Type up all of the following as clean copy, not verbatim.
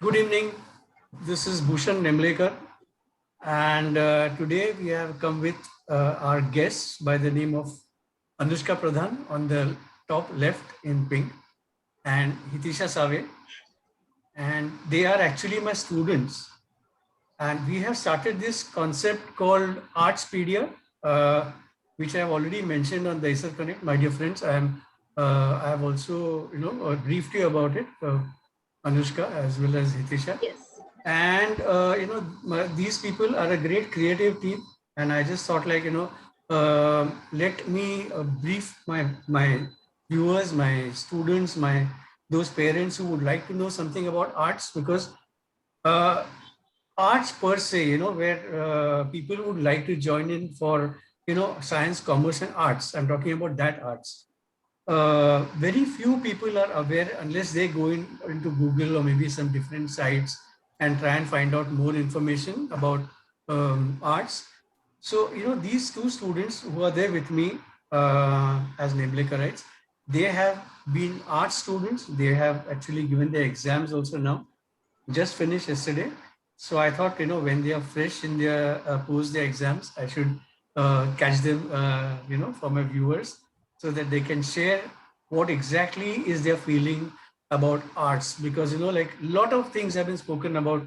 Good evening. This is Bhushan Nemlekar, and today we have come with our guests by the name of Anushka Pradhan on the top left in pink, and Hitisha Save, and they are actually my students. And we have started this concept called Artspedia, which I have already mentioned on the Acer Connect. My dear friends, I have also briefed you about it, Anushka as well as Hitisha. Yes. And these people are a great creative team, and I just thought let me brief my viewers, my students, my those parents who would like to know something about arts, because uh, arts per se, where people would like to join in for science, commerce and arts. I'm talking about that arts. Very few people are aware unless they go into Google or maybe some different sites and try and find out more information about arts. So, these two students who are there with me as Neblekarites, they have been art students. They have actually given their exams also now, just finished yesterday. So I thought, when they are fresh in their post their exams, I should catch them, for my viewers, so that they can share what exactly is their feeling about arts. Because, like a lot of things have been spoken about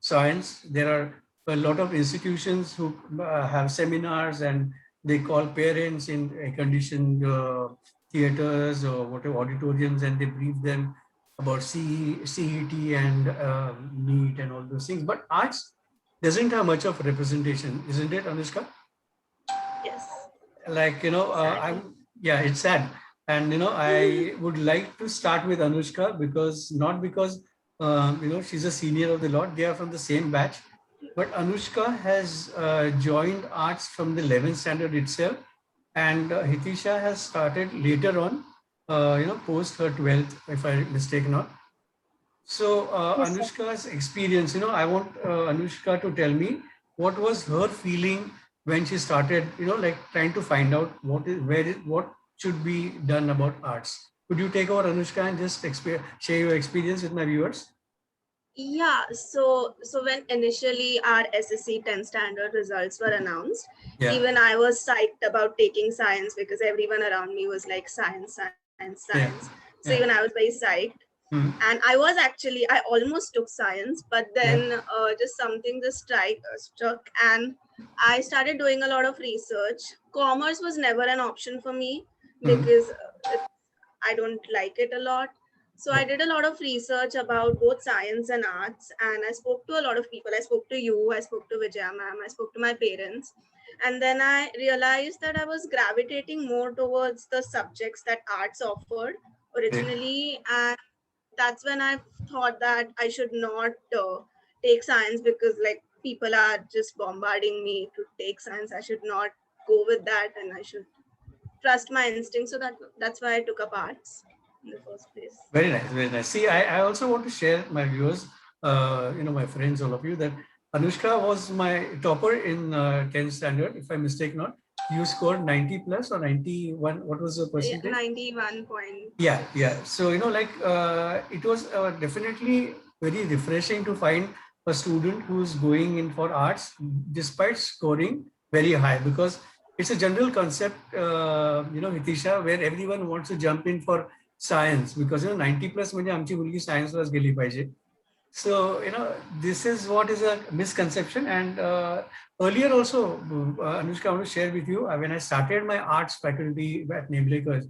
science. There are a lot of institutions who have seminars, and they call parents in air-conditioned theaters or whatever auditoriums, and they brief them about CET and NEET and all those things. But arts doesn't have much of representation, isn't it, Anushka? Yes. Like, Sadly. yeah, it's sad. And, I would like to start with Anushka, because not because, she's a senior of the lot, they are from the same batch. But Anushka has joined arts from the 11th standard itself. And Hitisha has started later on, post her 12th, if I mistake not. So, Yes, sir. Anushka's experience, I want Anushka to tell me what was her feeling when she started, like trying to find out what should be done about arts. Could you take over, Anushka, and just share your experience with my viewers? Yeah, so when initially our SSC 10 standard results were announced, Yeah, even I was psyched about taking science because everyone around me was like science, science, science. yeah, So even I yeah, was very psyched. mm, And I almost took science, but yeah, then just something just struck, and I started doing a lot of research. Commerce was never an option for me mm, because I don't like it a lot. So I yeah, did a lot of research about both science and arts, and I spoke to a lot of people. I spoke to you, I spoke to Vijaya ma'am, I spoke to my parents, and then I realized that I was gravitating more towards the subjects that arts offered great. originally, and that's when I thought that I should not take science because like people are just bombarding me to take science. I should not go with that, and I should trust my instinct. So that's why I took up arts in the first place. Very nice, very nice. See, I also want to share my viewers, my friends, all of you, that Anushka was my topper in 10th standard, if I mistake not. You scored 90 plus or 91. What was the Yeah, percentage? 91 point Yeah, something. yeah. So, it was definitely very refreshing to find a student who's going in for arts despite scoring very high, because it's a general concept, Hitisha, where everyone wants to jump in for science because, 90 plus म्हणजे आमची मुलगी science was गेली पाहिजे. So, this is what is a misconception. And earlier also, Anushka, I want to share with you, when I started my arts faculty at Namelakers,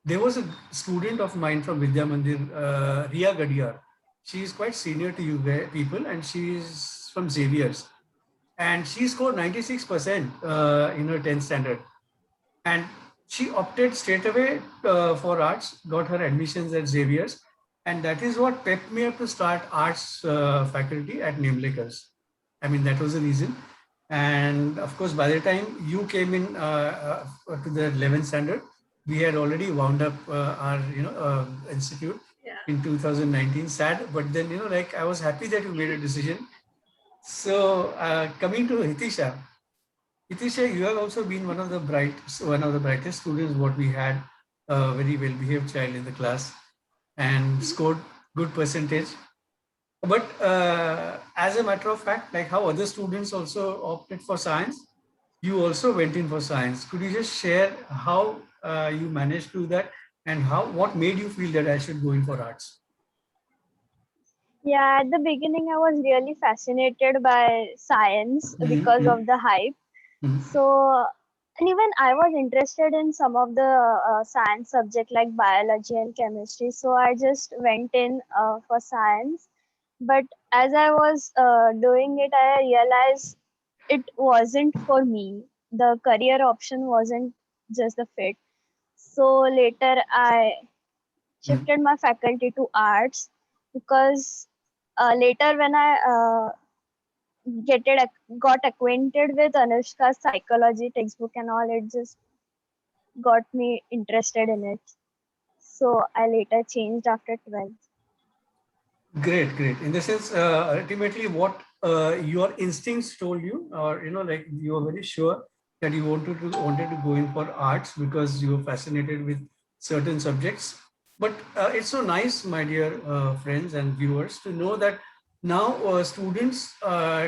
there was a student of mine from Vidya Mandir, Ria Gadiyar. She is quite senior to you people, and she is from Xavier's. And she scored 96% in her 10th standard. And she opted straight away for arts, got her admissions at Xavier's. And that is what pepped me up to start arts faculty at Namelakers. I mean, that was the reason. And of course, by the time you came in to the 11th standard, we had already wound up our institute Yeah. in 2019. Sad, but then like I was happy that you made a decision. So coming to Hitisha, Hitisha, you have also been one of the brightest students. What we had, a very well behaved child in the class, and scored good percentage. But as a matter of fact, like how other students also opted for science, you also went in for science. Could you just share how you managed to do that, and how what made you feel that I should go in for arts? Yeah, at the beginning, I was really fascinated by science because Mm-hmm. of the hype. Mm-hmm. So, and even I was interested in some of the science subject like biology and chemistry. So I just went in for science. But as I was doing it, I realized it wasn't for me. The career option wasn't just the fit. So later, I shifted my faculty to arts because later when I get it, got acquainted with Anushka's psychology textbook and all, it just got me interested in it. So I later changed after 12th. Great, great. In the sense, ultimately, what your instincts told you, or like you were very sure that you wanted to go in for arts because you were fascinated with certain subjects. But it's so nice, my dear friends and viewers, to know that now students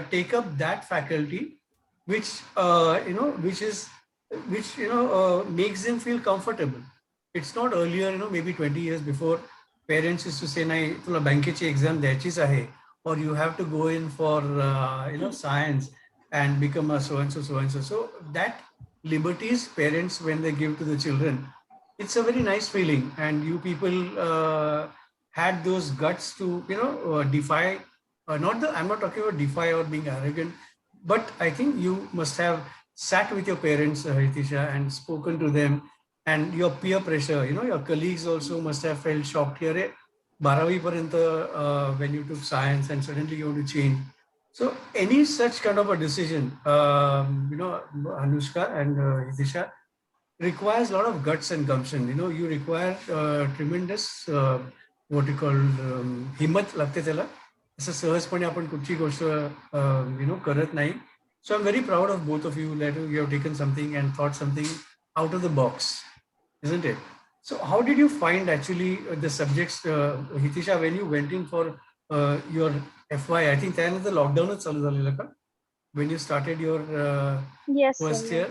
take up that faculty, which which makes them feel comfortable. It's not earlier, maybe 20 years before parents used to say नाही तुला बँकेची exam द्यायचीच आहे or you have to go in for science and become a so and so. So that liberties parents when they give to the children, it's a very nice feeling, and you people had those guts to defy, not the I'm not talking about defy or being arrogant, but I think you must have sat with your parents, Hitisha, and spoken to them, and your peer pressure, your colleagues also must have felt shocked here. 12वी पर्यंत when you took science and suddenly you want to change. So any such kind of a decision, Anushka and Hitisha, requires a lot of guts and gumption. You require tremendous what you call हिम्मत लागते त्याला. असं सहजपणे आपण कुठची गोष्ट करत नाही. So I'm very proud of both of you that you have taken something and thought something out of the box, isn't it? So how did you find actually the subjects, Hitisha, when you went in for your FY? I think त्यानंतर लॉकडाऊनच चालू झालेलं का? When you started your Yes, sir. first year,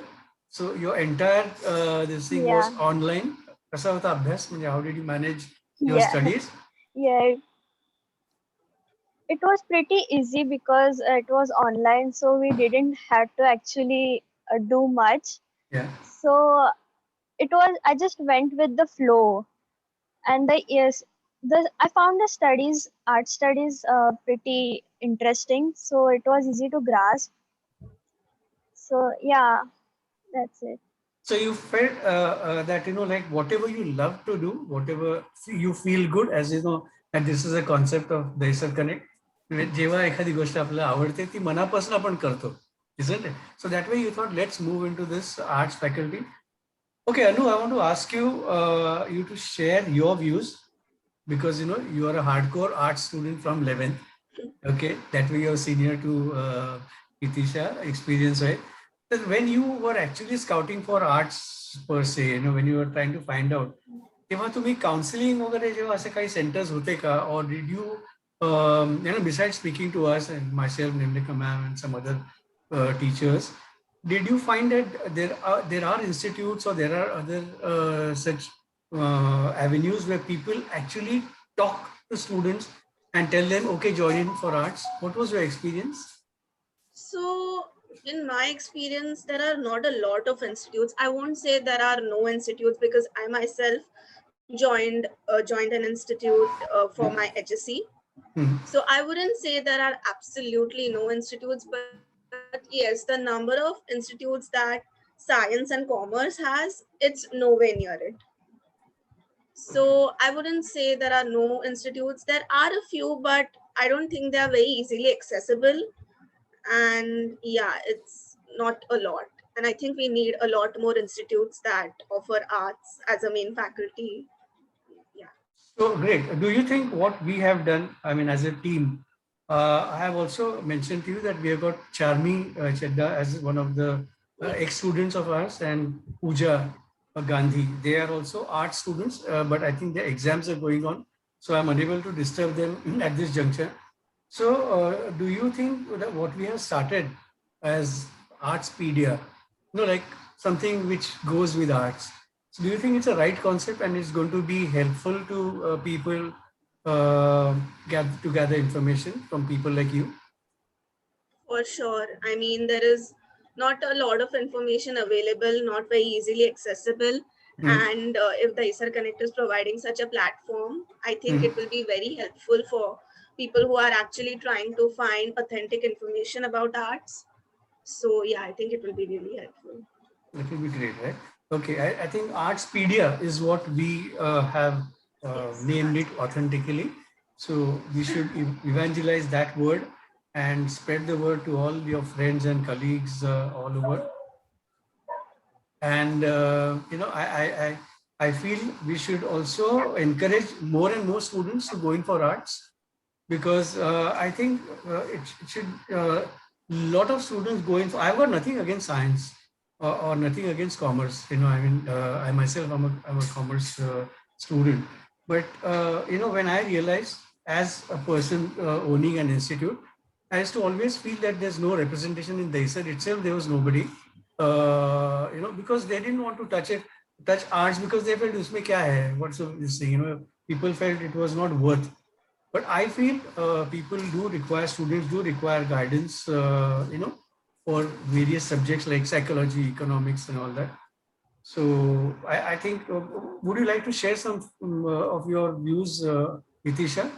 so your entire this thing Yeah. was online. कसा होता अभ्यास? म्हणजे how did you manage your Yeah. studies? Yeah. It was pretty easy because it was online, so we didn't have to actually do much. Yeah. So it was, I just went with the flow. And the yes, the I found the studies, art studies, pretty interesting. So it was easy to grasp. So yeah, that's it. So you felt that like whatever you love to do, whatever you feel good, as you know, and this is a concept of Daisar Connect. जेव्हा एखादी गोष्ट आपल्याला आवडते ती मनापासून आपण करतो, isn't it? So that way you thought, let's move into this arts faculty. Okay, Anu, I want to ask you to share your views, because you are a hardcore art student from 11th. Okay, that way you're senior to Itisha, experience, right? That when you were actually scouting for arts per se, when you were trying to find out, तेव्हा तुम्ही counselling वगैरे जेव्हा असे काही centres होते का, or did you besides speaking to us and myself, Nimrika ma'am, and some other teachers, did you find that there are institutes, or there are other such avenues where people actually talk to students and tell them, okay, join in for arts? What was your experience? So, in my experience, there are not a lot of institutes. I won't say there are no institutes because I myself joined an institute for my HSC. So I wouldn't say there are absolutely no institutes, but yes, the number of institutes that science and commerce has, it's nowhere near it. So I wouldn't say there are no institutes. There are a few, but I don't think they are very easily accessible. And yeah, it's not a lot. And I think we need a lot more institutes that offer arts as a main faculty. Yeah. So great. Do you think what we have done, I mean, as a team, I have also mentioned to you that we have got Charmi Chedda as one of the ex-students of ours, and Pooja Gandhi. They are also art students, but I think their exams are going on. So I'm unable to disturb them at this juncture. So, do you think that what we have started as Artspedia, like something which goes with arts? So, do you think it's a right concept and it's going to be helpful to people to gather information from people like you? For sure. I mean, there is not a lot of information available, not very easily accessible. Mm, And if the Acer Connect is providing such a platform, I think it mm. will be very helpful for people who are actually trying to find authentic information about arts. So, yeah, I think it will be really helpful. That will be great, right? Okay, I think Artspedia is what we have Yes, named it arts. authentically. So we should evangelize that word and spread the word to all your friends and colleagues all over. And I feel we should also encourage more and more students to go in for arts, because I think it should lot of students go in. I've got nothing against science or nothing against commerce. I mean, I myself I'm a commerce student, but when I realized as a person owning an institute, I used to always feel that there's no representation in the ISET itself. There was nobody, because they didn't want to touch arts because they felt usme kya hai, what's this thing, people felt it was not worth. But I feel students do require guidance, for various subjects like psychology, economics, and all that. So I think, would you like to share some of your views, Nitisha?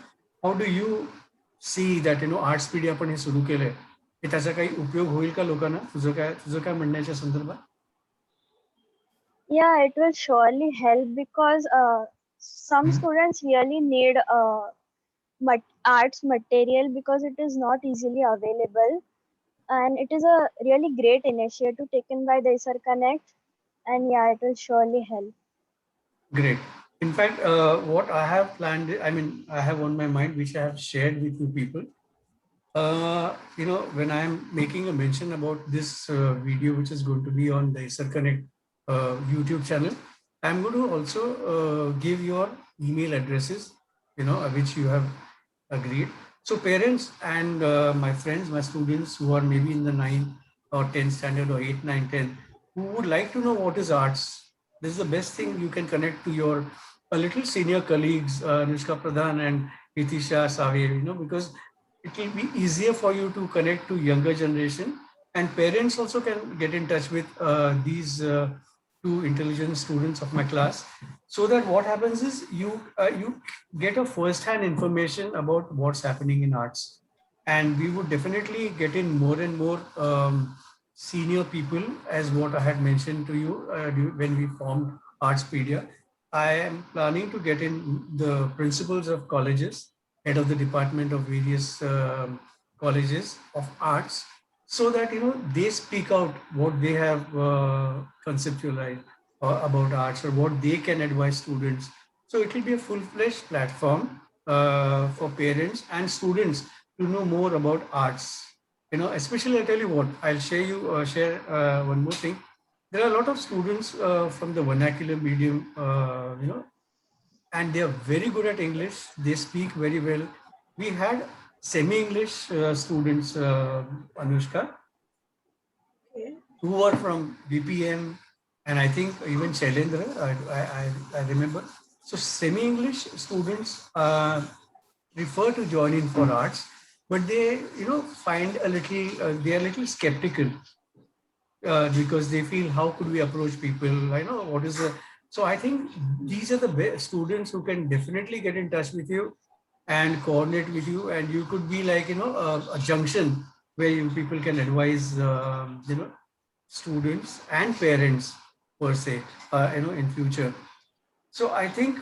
How do you see that, आर्ट्सपीडिया आपण हे सुरू केलंय, की त्याचा काही उपयोग होईल का लोकांना? तुझं काय म्हणणं याच्या संदर्भात? Yeah, it will surely help because some students really need arts material because it is not easily available, and it is a really great initiative taken by the Isar Connect, and yeah, it will surely help. Great. In fact, what I have planned, I mean, I have on my mind, which I have shared with you people. When I'm making a mention about this video, which is going to be on the Isar Connect YouTube channel, I'm going to also give your email addresses, which you have agreed. So parents and my friends, my students who are maybe in the 9th or 10th standard or 8, 9, 10, who would like to know what is arts, this is the best thing. You can connect to your a little senior colleagues, Anushka Pradhan and Nitisha Save, because it will be easier for you to connect to younger generation, and parents also can get in touch with these two intelligent students of my class, so that what happens is you get a first-hand information about what's happening in arts. And we would definitely get in more and more senior people, as what I had mentioned to you when we formed Artspedia. I am planning to get in the principals of colleges, head of the department of various colleges of arts, so that they speak out what they have conceptualized about arts, or what they can advise students. So it will be a full-fledged platform for parents and students to know more about arts. Especially, I'll tell you what, I'll share one more thing. There are a lot of students from the vernacular medium, and they are very good at English. They speak very well. We had semi-English students, Anushka, Okay. who are from BPM, and I think even Shailendra, I remember. So semi-English students prefer to join in for arts, but they, find they are a little skeptical, because they feel, how could we approach people? I know what is the. So I think these are the students who can definitely get in touch with you and coordinate with you, and you could be like, a junction where people can advise, students and parents per se, in future. So I think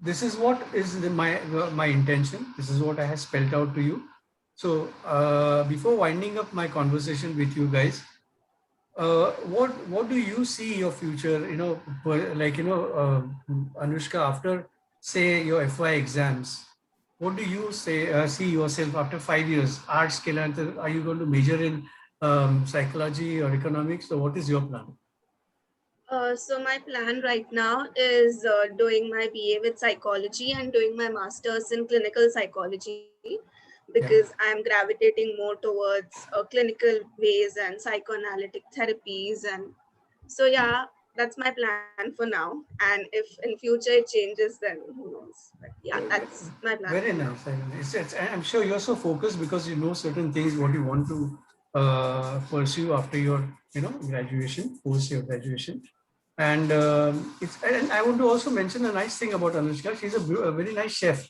this is what is my intention. This is what I have spelled out to you. So before winding up my conversation with you guys, what do you see your future? Like, Anushka, after say your FY exams, what do you see yourself after 5 years? Arts, are you going to major in psychology or economics? So what is your plan? So my plan right now is doing my BA with psychology and doing my master's in clinical psychology. because I'm gravitating more towards clinical ways and psychoanalytic therapies. And so, yeah, that's my plan for now. And if in future it changes, then who knows? But yeah, that's my plan Very for now. nice. I mean, I'm sure you're so focused because you know certain things what you want to pursue after your graduation, post your graduation. And and I want to also mention a nice thing about Anushka. She's a very nice chef.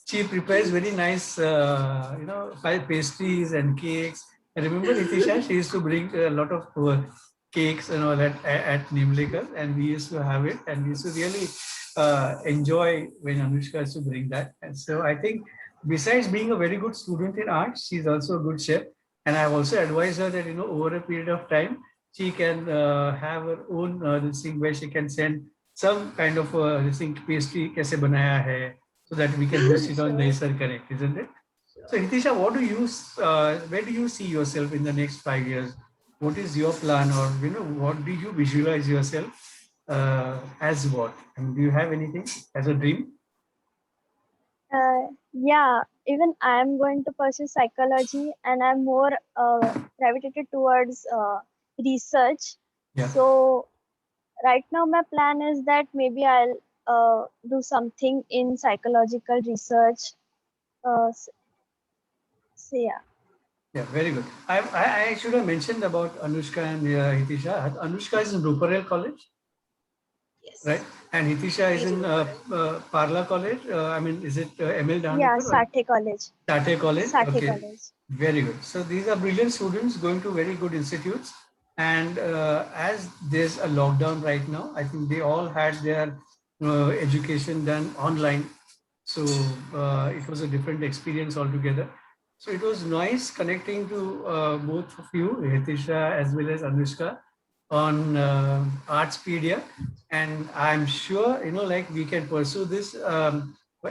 She prepares very nice, pastries and cakes. I remember Nitisha, she used to bring a lot of cakes and all that at Nimlikar, and we used to have it, and we used to really enjoy when Anushka used to bring that. And so I think besides being a very good student in art, she's also a good chef. And I've also advised her that, over a period of time, she can have her own this thing where she can send some kind of this thing, pastry, kaise banaya hai, so that we can host it on the Sir Connect, isn't it? So Hitisha, where do you see yourself in the next 5 years? What is your plan, or what do you visualize yourself as what? I mean, do you have anything as a dream? Yeah, even I am going to pursue psychology, and I'm more gravitated towards research. Yeah. So right now my plan is that maybe I'll do something in psychological research. So yeah. Yeah, very good. I should have mentioned about Anushka and Hitisha. Anushka is in Ruparel College, Yes. right? And Hitisha is in PG. Parla College. I mean, is it ML Yeah, Danekar or Sathe College. Tate College? Sathe Okay, College. very good. So these are brilliant students going to very good institutes. And as there's a lockdown right now, I think they all had their education done online. So it was a different experience altogether. So it was nice connecting to both of you, Hitisha as well as Anushka, on Artspedia. And I'm sure, like we can pursue this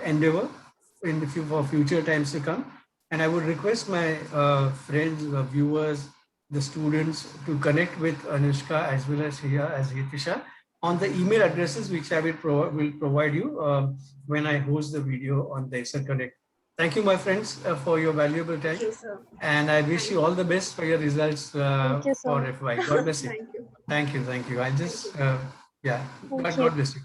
endeavor in the for future times to come. And I would request my friends, viewers, the students to connect with Anushka as well as Hitisha on the email addresses which I will provide you when I host the video on the Sir Connect. Thank you, my friends, for your valuable time. Thank you, sir. And I wish you all the best for your results Thank you so for much. FY. God bless you. Thank you. Thank you. Thank you. I'll just, yeah, Thank God you. bless you.